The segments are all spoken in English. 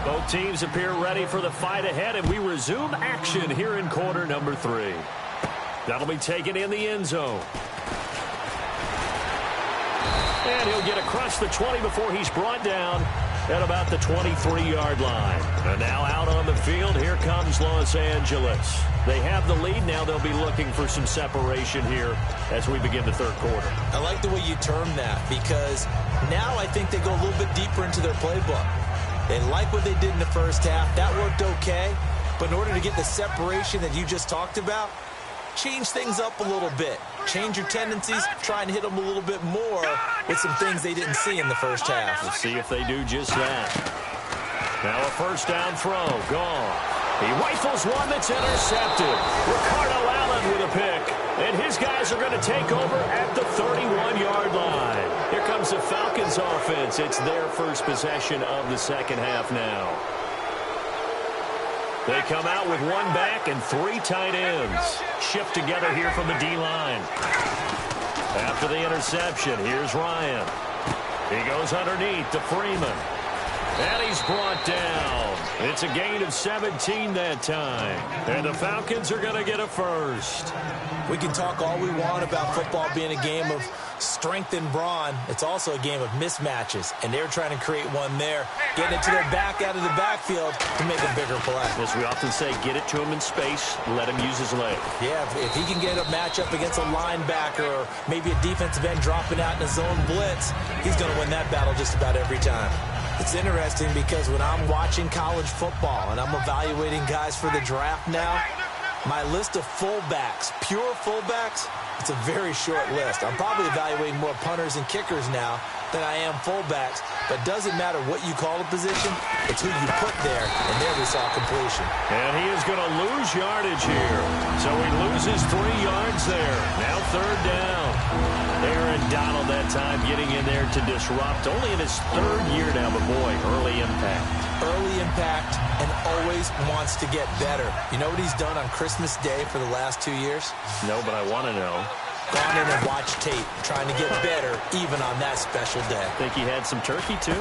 Both teams appear ready for the fight ahead, and we resume action here in quarter number 3. That'll be taken in the end zone. And he'll get across the 20 before he's brought down at about the 23-yard line. And now out on the field, here comes Los Angeles. They have the lead. Now they'll be looking for some separation here as we begin the third quarter. I like the way you term that, because now I think they go a little bit deeper into their playbook. They like what they did in the first half. That worked okay. But in order to get the separation that you just talked about, change things up a little bit. Change your tendencies, try and hit them a little bit more with some things they didn't see in the first half. We'll see if they do just that. Now a first down throw, gone. He rifles one that's intercepted. Ricardo Allen with a pick. And his guys are going to take over at the 31-yard line. Here comes the Falcons offense. It's their first possession of the second half now. They come out with one back and 3 tight ends. Shift together here from the D-line. After the interception, here's Ryan. He goes underneath to Freeman. And he's brought down. It's a gain of 17 that time. And the Falcons are going to get a first. We can talk all we want about football being a game of strength and brawn. It's also a game of mismatches, and they're trying to create one there, getting it to their back out of the backfield to make a bigger play. As we often say, get it to him in space, let him use his leg. Yeah, if he can get a matchup against a linebacker or maybe a defensive end dropping out in a zone blitz, he's going to win that battle just about every time. It's interesting because when I'm watching college football and I'm evaluating guys for the draft now, my list of fullbacks, pure fullbacks, it's a very short list. I'm probably evaluating more punters and kickers now than I am fullbacks. But it doesn't matter what you call a position, it's who you put there, and there we saw completion. And he is going to lose yardage here. So he loses 3 yards there. Now third down. Aaron Donald that time getting in there to disrupt. Only in his 3rd year now, but boy, early impact. Early impact and always wants to get better. You know what he's done on Christmas Day for the last 2 years? No, but I want to know. Gone in and watched tape, trying to get better even on that special day. Think he had some turkey, too?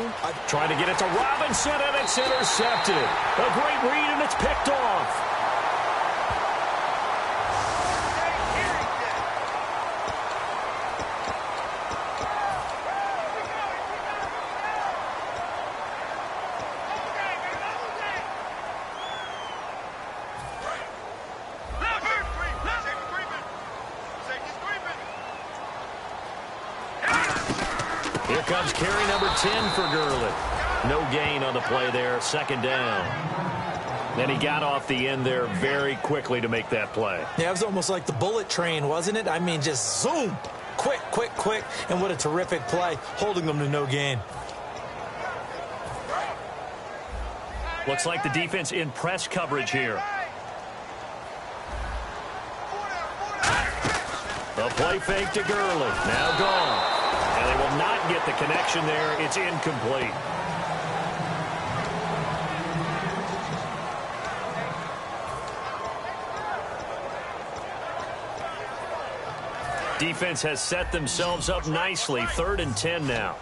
Trying to get it to Robinson, and it's intercepted. A great read, and it's picked off. Here comes carry number 10 for Gurley. No gain on the play there, 2nd down. Then he got off the end there very quickly to make that play. Yeah, it was almost like the bullet train, wasn't it? I mean, just zoom. Quick, quick, quick. And what a terrific play, holding them to no gain. Looks like the defense in press coverage here. The play fake to Gurley. Now gone. And they will not get the connection there. It's incomplete. Defense has set themselves up nicely. 3rd and 10 now.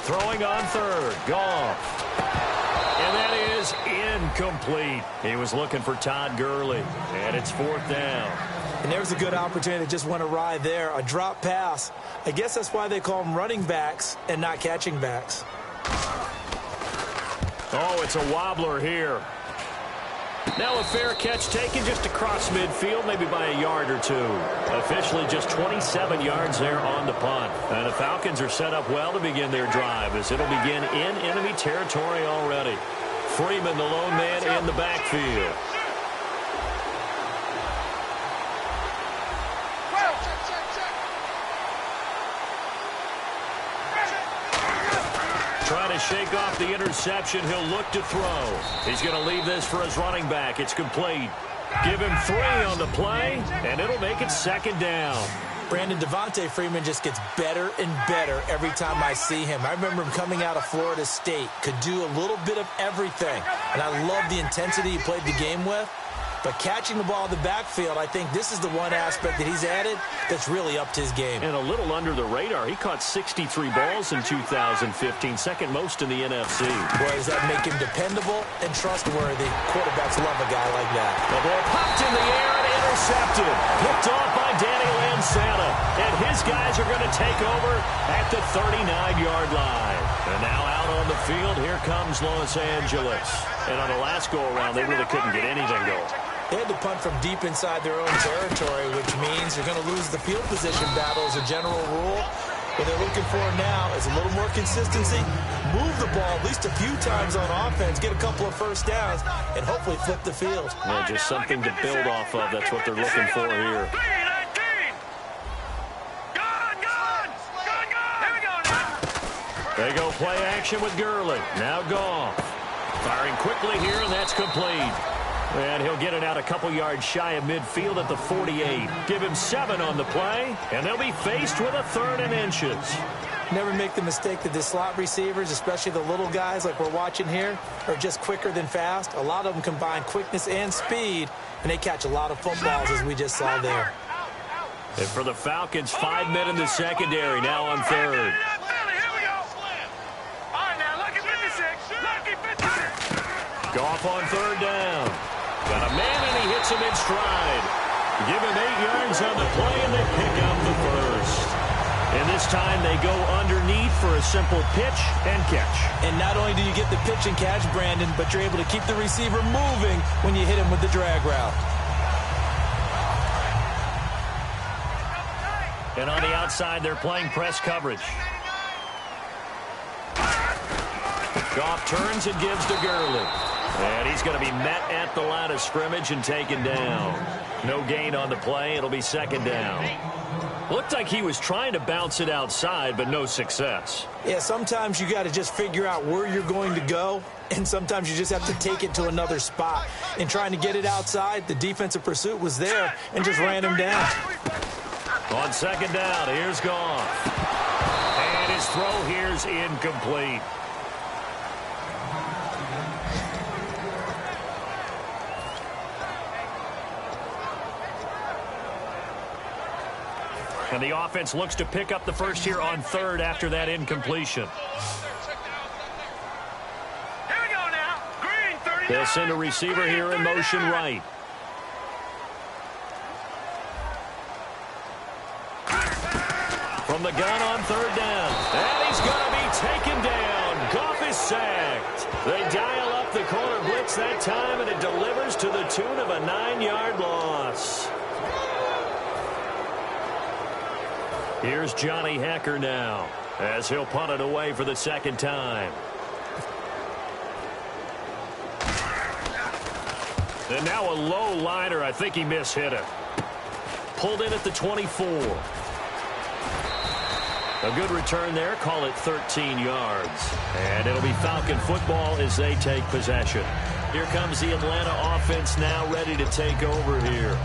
Throwing on 3rd. Goff. And that is incomplete. He was looking for Todd Gurley. And it's 4th down. And there's a good opportunity that just went awry there. A drop pass. I guess that's why they call them running backs and not catching backs. Oh, it's a wobbler here. Now a fair catch taken just across midfield, maybe by a yard or 2. Officially just 27 yards there on the punt. And the Falcons are set up well to begin their drive as it'll begin in enemy territory already. Freeman, the lone man in the backfield. Trying to shake off the interception. He'll look to throw. He's going to leave this for his running back. It's complete. Give him 3 on the play, and it'll make it 2nd down. Brandon, Devontae Freeman just gets better and better every time I see him. I remember him coming out of Florida State. Could do a little bit of everything. And I love the intensity he played the game with. But catching the ball in the backfield, I think this is the one aspect that he's added that's really upped his game. And a little under the radar. He caught 63 balls in 2015, second most in the NFC. Boy, does that make him dependable and trustworthy. Quarterbacks love a guy like that. The ball popped in the air and intercepted. Picked off by Danny Lansana. And his guys are going to take over at the 39-yard line. And now out on the field, here comes Los Angeles. And on the last go-around, they really couldn't get anything going. They had to punt from deep inside their own territory, which means you're going to lose the field position battle as a general rule. What they're looking for now is a little more consistency, move the ball at least a few times on offense, get a couple of first downs, and hopefully flip the field. Yeah, just something to build off of. That's what they're looking for here. They go play action with Gurley. Now Goff. Firing quickly here, and that's complete. And he'll get it out a couple yards shy of midfield at the 48. Give him 7 on the play, and they'll be faced with a 3rd and inches. Never make the mistake that the slot receivers, especially the little guys like we're watching here, are just quicker than fast. A lot of them combine quickness and speed, and they catch a lot of footballs, as we just saw there. And for the Falcons, 5 men in the secondary, now on 3rd. Goff on 3rd down. Got a man, and he hits him in stride. Give him 8 yards on the play, and they pick up the 1st. And this time they go underneath for a simple pitch and catch. And not only do you get the pitch and catch, Brandon, but you're able to keep the receiver moving when you hit him with the drag route. And on the outside, they're playing press coverage. Goff turns and gives to Gurley. And he's going to be met at the line of scrimmage and taken down. No gain on the play. It'll be 2nd down. Looked like he was trying to bounce it outside, but no success. Yeah, sometimes you got to just figure out where you're going to go, and sometimes you just have to take it to another spot. In trying to get it outside, the defensive pursuit was there and just ran him down. On 2nd down, here's Goff. And his throw here's incomplete. And the offense looks to pick up the first here on 3rd after that incompletion. Here we go now. Green, 30. They'll send a receiver here in motion right. From the gun on 3rd down. And he's going to be taken down. Goff is sacked. They dial up the corner blitz that time, and it delivers to the tune of a 9-yard loss. Here's Johnny Hecker now, as he'll punt it away for the 2nd time. And now a low liner. I think he mishit it. Pulled in at the 24. A good return there. Call it 13 yards. And it'll be Falcon football as they take possession. Here comes the Atlanta offense now ready to take over here.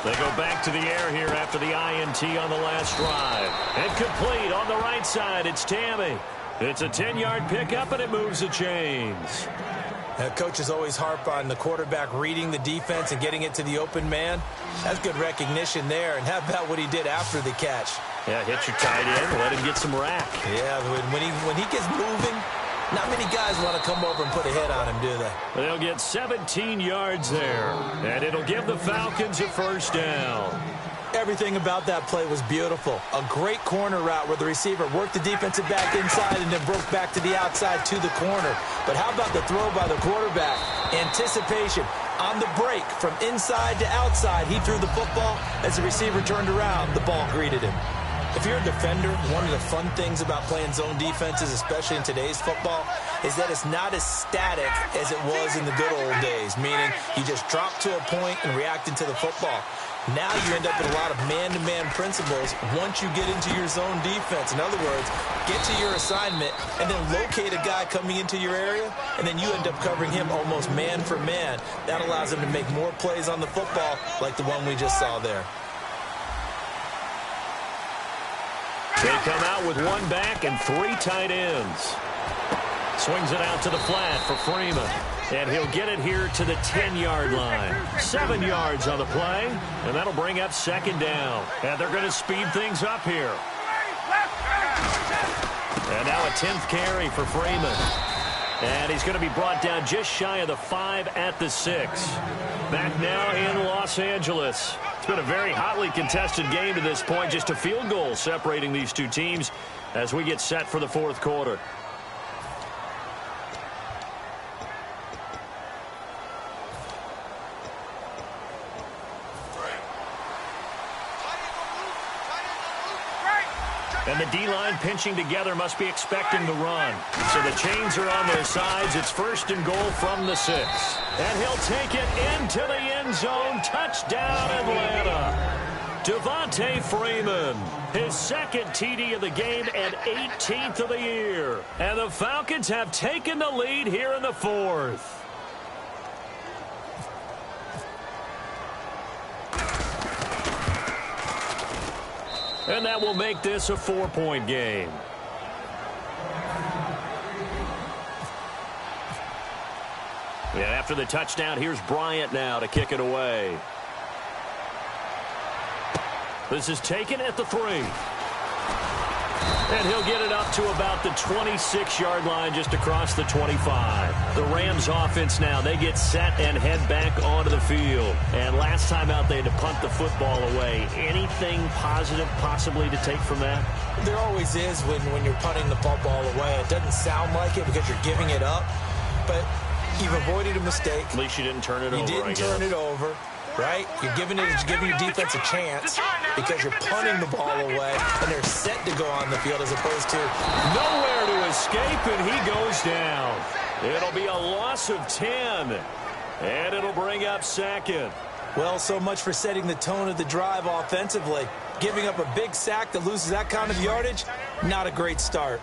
They go back to the air here after the INT on the last drive. And complete on the right side. It's Tammy. It's a 10-yard pickup, and it moves the chains. Coaches always harp on the quarterback reading the defense and getting it to the open man. That's good recognition there. And how about what he did after the catch? Yeah, hit your tight end, let him get some rack. Yeah, when he gets moving, not many guys want to come over and put a hit on him, do they? They'll get 17 yards there, and it'll give the Falcons a 1st down. Everything about that play was beautiful. A great corner route where the receiver worked the defensive back inside and then broke back to the outside to the corner. But how about the throw by the quarterback? Anticipation on the break from inside to outside. He threw the football. As the receiver turned around, the ball greeted him. If you're a defender, one of the fun things about playing zone defenses, especially in today's football, is that it's not as static as it was in the good old days, meaning you just drop to a point and react into the football. Now you end up with a lot of man-to-man principles once you get into your zone defense. In other words, get to your assignment and then locate a guy coming into your area, and then you end up covering him almost man for man. That allows him to make more plays on the football like the one we just saw there. They come out with one back and three tight ends. Swings it out to the flat for Freeman. And he'll get it here to the 10-yard line. 7 yards on the play, and that'll bring up second down. And they're going to speed things up here. And now a 10th carry for Freeman. And he's going to be brought down just shy of the 5 at the 6. Back now in Los Angeles. It's been a very hotly contested game to this point. Just a field goal separating these two teams as we get set for the fourth quarter. And the D-line pinching together must be expecting the run. So the chains are on their sides. It's first and goal from the 6. And he'll take it into the end zone. Touchdown, Atlanta. Devontae Freeman, his second TD of the game and 18th of the year. And the Falcons have taken the lead here in the fourth. And that will make this a 4-point game. And after the touchdown, here's Bryant now to kick it away. This is taken at the 3. And he'll get it up to about the 26-yard line, just across the 25. The Rams offense now, they get set and head back onto the field. And last time out, they had to punt the football away. Anything positive possibly to take from that? There always is when you're punting the football away. It doesn't sound like it because you're giving it up, but you've avoided a mistake. At least you didn't turn it over, You didn't turn it over. Right? You're giving your defense a chance because you're punting the ball away and they're set to go on the field as opposed to nowhere to escape, and he goes down. It'll be a loss of 10, and it'll bring up second. Well, so much for setting the tone of the drive offensively. Giving up a big sack that loses that kind of yardage, not a great start.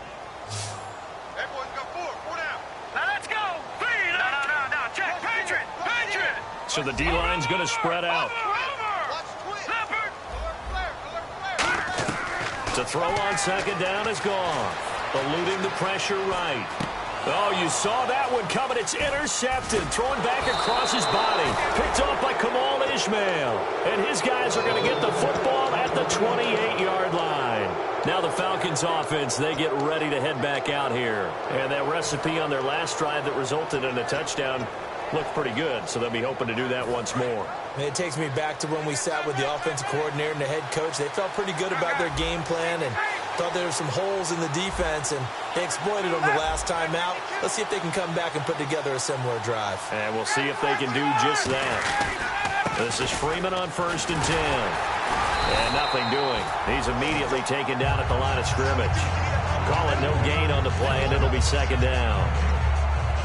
So the D-line's going to spread out. To throw on second down is gone. Eluding the pressure right. Oh, you saw that one coming. It's intercepted. Thrown back across his body. Picked off by Kamal Ishmael. And his guys are going to get the football at the 28-yard line. Now the Falcons offense, they get ready to head back out here. And that recipe on their last drive that resulted in a touchdown looked pretty good, so they'll be hoping to do that once more. It takes me back to when we sat with the offensive coordinator and the head coach. They felt pretty good about their game plan and thought there were some holes in the defense, and they exploited them the last time out. Let's see if they can come back and put together a similar drive. And we'll see if they can do just that. This is Freeman on 1st and 10. And nothing doing. He's immediately taken down at the line of scrimmage. Call it no gain on the play, and it'll be second down.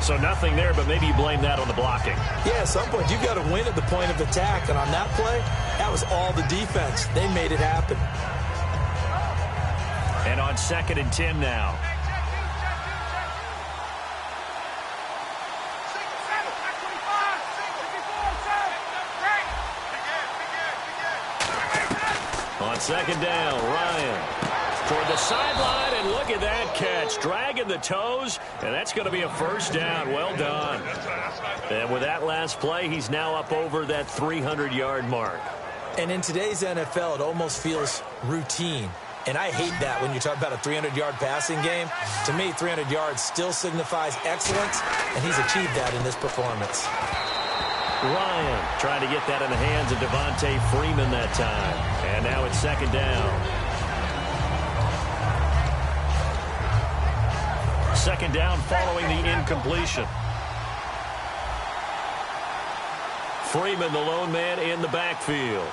So nothing there, but maybe you blame that on the blocking. Yeah, at some point, you've got to win at the point of attack. And on that play, that was all the defense. They made it happen. And on 2nd and 10 now. On 2nd down, Ryan toward the sideline, and look at that catch. Dragging the toes, and that's going to be a first down. Well done. And with that last play, he's now up over that 300-yard mark. And in today's NFL, it almost feels routine. And I hate that when you talk about a 300-yard passing game. To me, 300 yards still signifies excellence, and he's achieved that in this performance. Ryan trying to get that in the hands of Devontae Freeman that time. And now it's 2nd down. 2nd down following the incompletion. Freeman, the lone man in the backfield.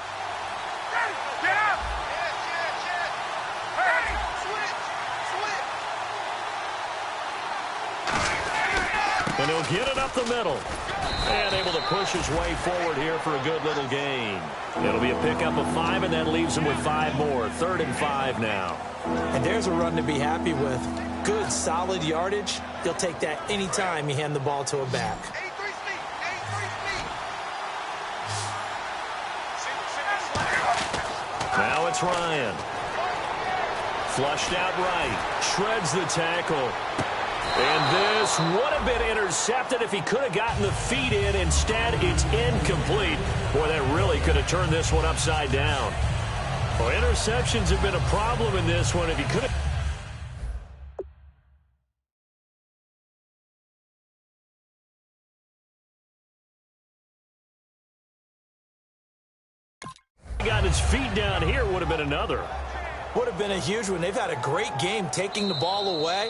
And he'll get it up the middle. And able to push his way forward here for a good little gain. It'll be a pickup of 5, and that leaves him with 5 more. 3rd and 5 now. And there's a run to be happy with. Good, solid yardage. He'll take that anytime you hand the ball to a back. Now it's Ryan. Flushed out right. Shreds the tackle. And this would have been intercepted if he could have gotten the feet in. Instead, it's incomplete. Boy, that really could have turned this one upside down. Well, interceptions have been a problem in this one. If he could have... got his feet down here, would have been another. Would have been a huge one. They've had a great game taking the ball away.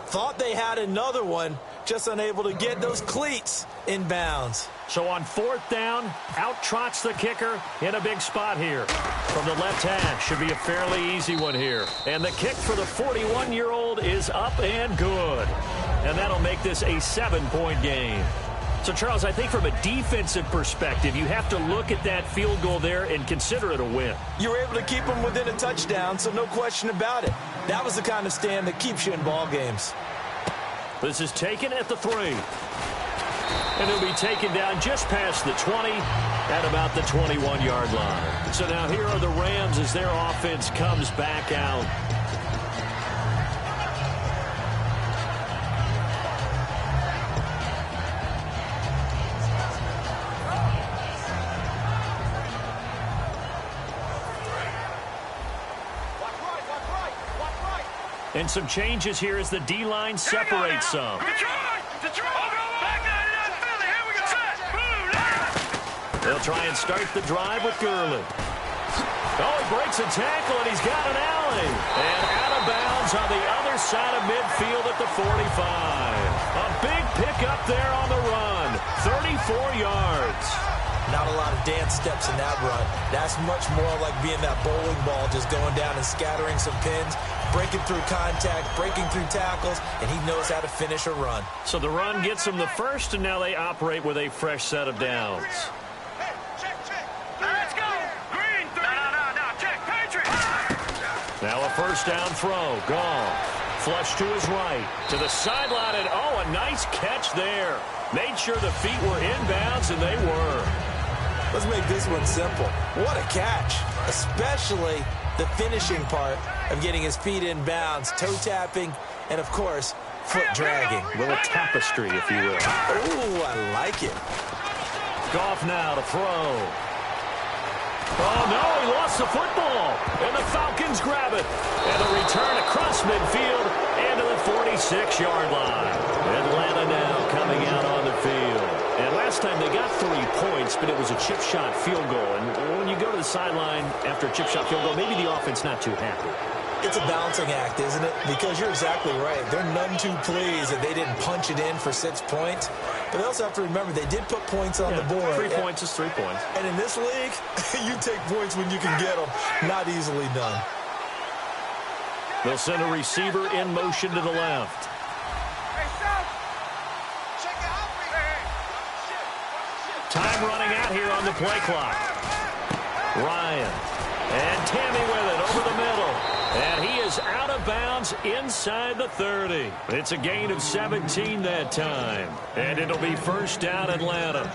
Thought they had another one, just unable to get those cleats in bounds. So on 4th down, out trots the kicker in a big spot here. From the left hash, should be a fairly easy one here. And the kick for the 41-year-old is up and good. And that'll make this a 7-point game. So, Charles, I think from a defensive perspective, you have to look at that field goal there and consider it a win. You were able to keep them within a touchdown, so no question about it. That was the kind of stand that keeps you in ball games. This is taken at the 3. And it'll be taken down just past the 20 at about the 21-yard line. So now here are the Rams as their offense comes back out. And some changes here as the D-line separates some. They'll try and start the drive with Gurley. Oh, he breaks a tackle, and he's got an alley. And out of bounds on the other side of midfield at the 45. A big pickup there on the run. 34 yards. Not a lot of dance steps in that run. That's much more like being that bowling ball, just going down and scattering some pins, breaking through contact, breaking through tackles, and he knows how to finish a run. So the run gets him the first, and now they operate with a fresh set of downs. Hey, check. Let's go. Green, 3. No, check. Patriot. Now a first down throw. Gone. Flush to his right. To the sideline, and oh, a nice catch there. Made sure the feet were inbounds, and they were. Let's make this one simple. What a catch, especially the finishing part of getting his feet in bounds, toe tapping, and, of course, foot dragging. A little tapestry, if you will. Oh, I like it. Goff now to throw. Oh, no, he lost the football. And the Falcons grab it. And a return across midfield and to the 46-yard line. Atlanta now coming out on the field. And last time they got 3 points, but it was a chip shot field goal. And when you go to the sideline after a chip shot field goal, maybe the offense not too happy. It's a balancing act, isn't it? Because you're exactly right. They're none too pleased that they didn't punch it in for 6 points. But they also have to remember they did put points on the board. 3 points is 3 points. And in this league, you take points when you can get them. Not easily done. They'll send a receiver in motion to the left. Time running out here on the play clock. Ryan. And Tammy with it over the middle. And he is out of bounds inside the 30. It's a gain of 17 that time. And it'll be first down Atlanta.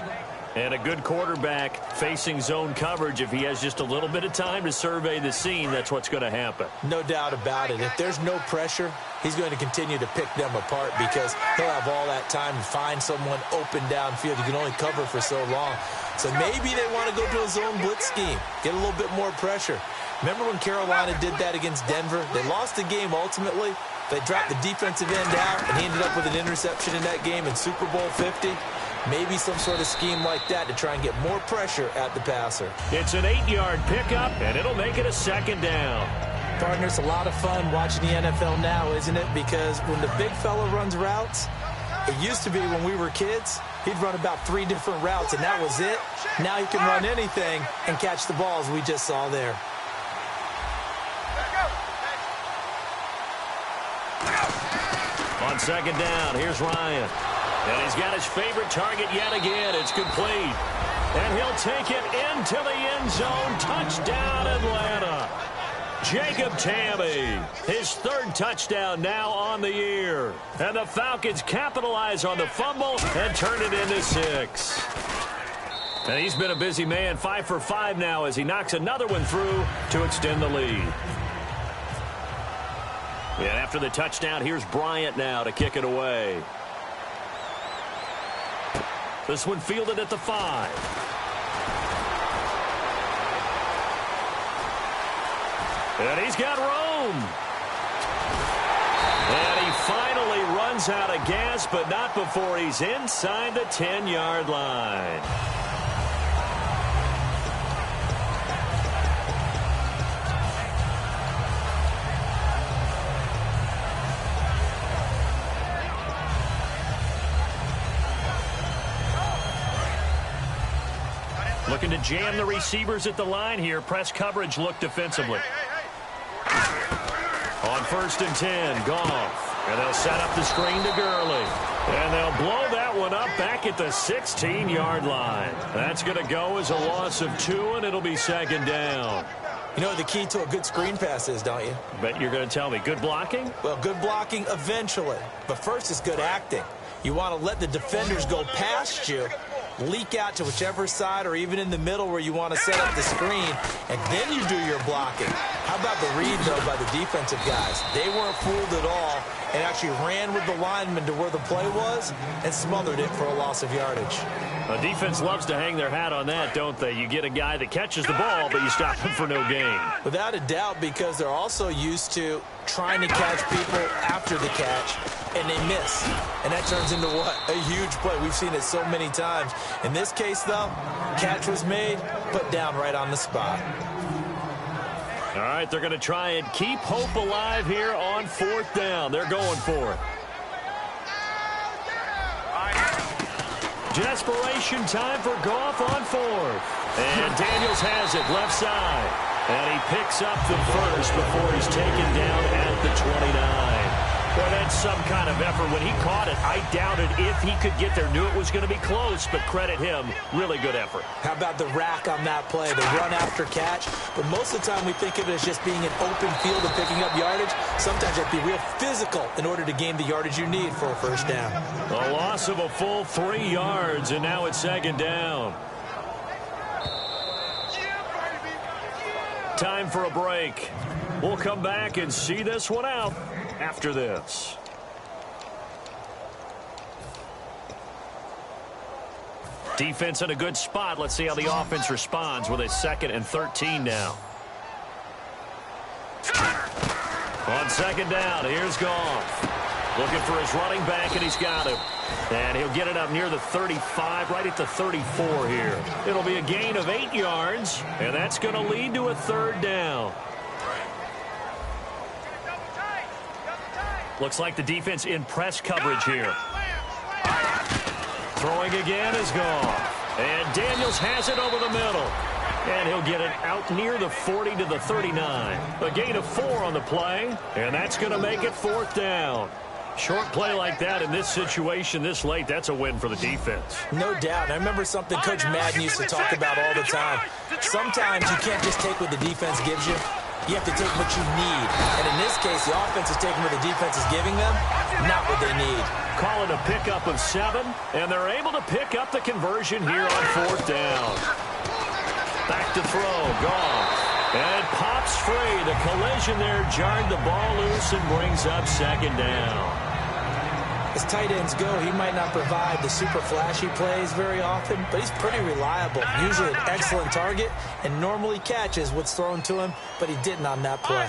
And a good quarterback facing zone coverage. If he has just a little bit of time to survey the scene, that's what's going to happen. No doubt about it. If there's no pressure, he's going to continue to pick them apart because he'll have all that time to find someone open downfield. You can only cover for so long. So maybe they want to go to a zone blitz scheme, get a little bit more pressure. Remember when Carolina did that against Denver? They lost the game ultimately. They dropped the defensive end out, and he ended up with an interception in that game in Super Bowl 50. Maybe some sort of scheme like that to try and get more pressure at the passer. It's an 8-yard pickup, and it'll make it a second down. Partner, it's a lot of fun watching the NFL now, isn't it? Because when the big fella runs routes, it used to be when we were kids, he'd run about 3 different routes, and that was it. Now he can run anything and catch the balls we just saw there. On second down, here's Ryan. And he's got his favorite target yet again. It's complete. And he'll take it into the end zone. Touchdown, Atlanta. Jacob Tamme, his third touchdown now on the year. And the Falcons capitalize on the fumble and turn it into 6. And he's been a busy man, 5 for 5 now as he knocks another one through to extend the lead. And after the touchdown, here's Bryant now to kick it away. This one fielded at the 5. And he's got room. And he finally runs out of gas, but not before he's inside the 10-yard line. Looking to jam the receivers at the line here. Press coverage look defensively. On 1st and 10, Goff. And they'll set up the screen to Gurley. And they'll blow that one up back at the 16-yard line. That's going to go as a loss of 2, and it'll be 2nd down. You know what the key to a good screen pass is, don't you? Bet you're going to tell me. Good blocking? Well, good blocking eventually. But first it's good acting. You want to let the defenders go past you, leak out to whichever side or even in the middle where you want to set up the screen, and then you do your blocking. How about the read, though, by the defensive guys? They weren't fooled at all and actually ran with the lineman to where the play was and smothered it for a loss of yardage. A defense loves to hang their hat on that, don't they? You get a guy that catches the ball, but you stop him for no gain. Without a doubt, because they're also used to trying to catch people after the catch, and they miss. And that turns into what? A huge play. We've seen it so many times. In this case, though, catch was made, put down right on the spot. All right, they're going to try and keep hope alive here on 4th down. They're going for it. Desperation time for Goff on 4th. And Daniels has it left side. And he picks up the first before he's taken down at the 29. Boy, that's some kind of effort. When he caught it, I doubted if he could get there. Knew it was going to be close, but credit him. Really good effort. How about the rack on that play, the run after catch? But most of the time we think of it as just being an open field and picking up yardage. Sometimes you have to be real physical in order to gain the yardage you need for a first down. A loss of a full 3 yards, and now it's 2nd down. Time for a break. We'll come back and see this one out after this. Defense in a good spot. Let's see how the offense responds with a 2nd and 13 now. On 2nd down, here's Goff. Looking for his running back, and he's got him. And he'll get it up near the 35, right at the 34 here. It'll be a gain of 8 yards, and that's going to lead to a 3rd down. Looks like the defense in press coverage here. Throwing again is Goff. And Daniels has it over the middle. And he'll get it out near the 40 to the 39. A gain of 4 on the play, and that's going to make it 4th down. Short play like that in this situation this late, that's a win for the defense. No doubt. And I remember something Coach Madden used to talk about all the time. Sometimes you can't just take what the defense gives you. You have to take what you need. And in this case, the offense is taking what the defense is giving them, not what they need. Call it a pickup of 7, and they're able to pick up the conversion here on 4th down. Back to throw, Goff. And pops free. The collision there jarred the ball loose and brings up 2nd down. As tight ends go, he might not provide the super flashy plays very often, but he's pretty reliable. Usually an excellent target, and normally catches what's thrown to him, but he didn't on that play.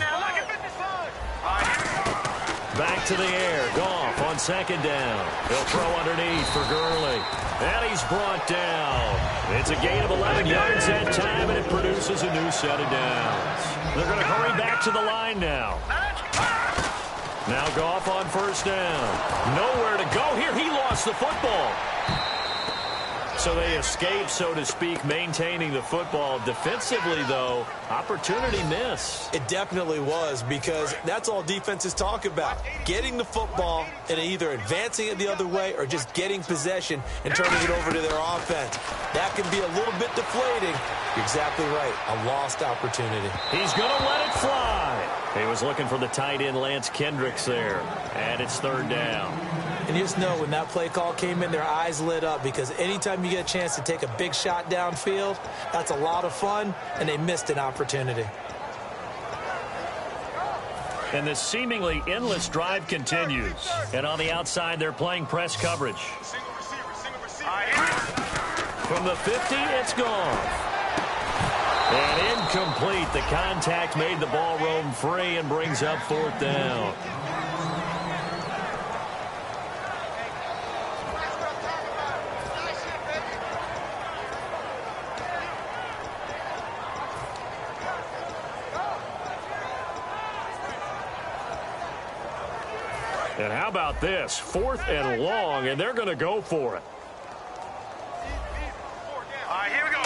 Back to the air. Goff on 2nd down. He'll throw underneath for Gurley. And he's brought down. It's a gain of 11 yards that time, and it produces a new set of downs. They're going to hurry back to the line now. Now Goff on 1st down. Nowhere to go here. He lost the football. So they escape, so to speak, maintaining the football. Defensively, though, opportunity miss. It definitely was, because that's all defenses talk about. Getting the football and either advancing it the other way or just getting possession and turning it over to their offense. That can be a little bit deflating. You're exactly right. A lost opportunity. He's going to let it fly. He was looking for the tight end, Lance Kendricks, there. And it's third down. And you just know when that play call came in, their eyes lit up, because anytime you get a chance to take a big shot downfield, that's a lot of fun, and they missed an opportunity. And this seemingly endless drive continues. And on the outside, they're playing press coverage. From the 50, it's gone. And incomplete. The contact made the ball roam free and brings up fourth down. And how about this? 4th and long, and they're going to go for it. Here we go.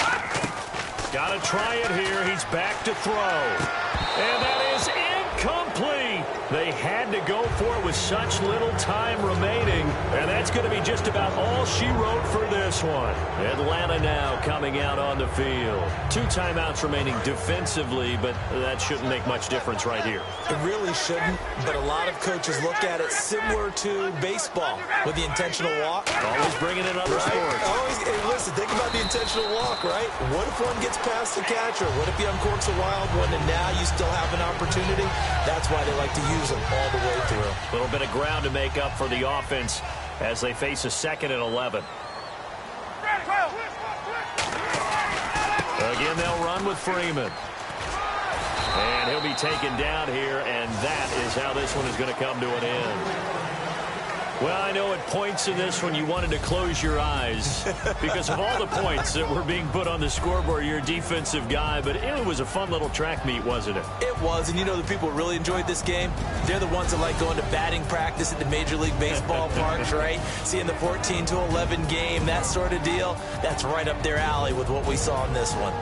Got to try it here. He's back to throw. And that is incomplete. They had to go for it with such little time remaining. And that's going to be just about all she wrote for this one. Atlanta now coming out on the field. 2 timeouts remaining defensively, but that shouldn't make much difference right here. It really shouldn't, but a lot of coaches look at it similar to baseball with the intentional walk. Always bringing in other sports. Always, hey, listen, think about the intentional walk, right? What if one gets past the catcher? What if he uncorks a wild one and now you still have an opportunity? That's why they like to use them all the way through. A little bit of ground to make up for the offense as they face a 2nd and 11. Again, they'll run with Freeman. And he'll be taken down here, and that is how this one is going to come to an end. Well, I know at points in this one you wanted to close your eyes because of all the points that were being put on the scoreboard. You're a defensive guy, but it was a fun little track meet, wasn't it? It was, and you know the people who really enjoyed this game? They're the ones that like going to batting practice at the Major League Baseball parks, right? Seeing the 14-11 game, that sort of deal. That's right up their alley with what we saw in this one.